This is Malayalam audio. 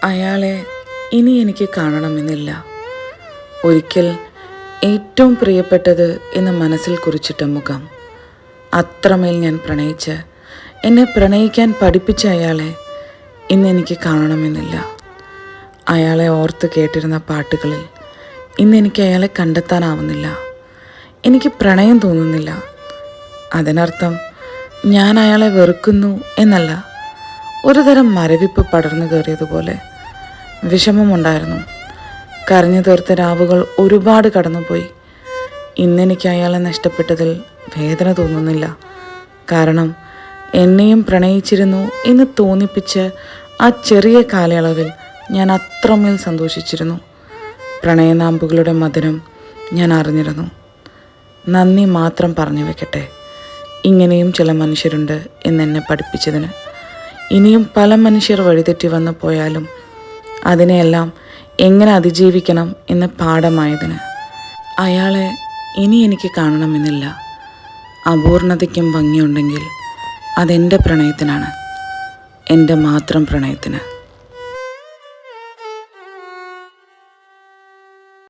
അയാളെ ഇനി എനിക്ക് കാണണമെന്നില്ല. ഒരിക്കൽ ഏറ്റവും പ്രിയപ്പെട്ടത് എന്ന് മനസ്സിൽ കുറിച്ചിട്ട മുഖം, അത്രമേൽ ഞാൻ പ്രണയിച്ച് എന്നെ പ്രണയിക്കാൻ പഠിപ്പിച്ച അയാളെ ഇന്നെനിക്ക് കാണണമെന്നില്ല. അയാളെ ഓർത്ത് കേട്ടിരുന്ന പാട്ടുകളിൽ ഇന്നെനിക്ക് അയാളെ കണ്ടെത്താനാവുന്നില്ല. എനിക്ക് പ്രണയം തോന്നുന്നില്ല. അതിനർത്ഥം ഞാൻ അയാളെ വെറുക്കുന്നു എന്നല്ല. ഒരു തരം മരവിപ്പ് പടർന്നു കയറിയതുപോലെ വിഷമമുണ്ടായിരുന്നു. കരഞ്ഞു തീർത്ത രാവുകൾ ഒരുപാട് കടന്നുപോയി. ഇന്നെനിക്ക് അയാളെ നഷ്ടപ്പെട്ടതിൽ വേദന തോന്നുന്നില്ല. കാരണം എന്നെയും പ്രണയിച്ചിരുന്നു എന്ന് തോന്നിപ്പിച്ച് ആ ചെറിയ കാലയളവിൽ ഞാൻ അത്രമേൽ സന്തോഷിച്ചിരുന്നു. പ്രണയനാമ്പുകളുടെ മധുരം ഞാൻ അറിഞ്ഞിരുന്നു. നന്ദി മാത്രം പറഞ്ഞു വെക്കട്ടെ, ഇങ്ങനെയും ചില മനുഷ്യരുണ്ട് എന്നെന്നെ പഠിപ്പിച്ചതിന്. ഇനിയും പല മനുഷ്യർ വഴിതെറ്റി വന്നു പോയാലും അതിനെയെല്ലാം എങ്ങനെ അതിജീവിക്കണം എന്ന് പാഠമായതിന്. അയാളെ ഇനി എനിക്ക് കാണണമെന്നില്ല. അപൂർണതയ്ക്കും ഭംഗിയുണ്ടെങ്കിൽ അതെൻ്റെ പ്രണയത്തിനാണ്, എൻ്റെ മാത്രം പ്രണയത്തിന്.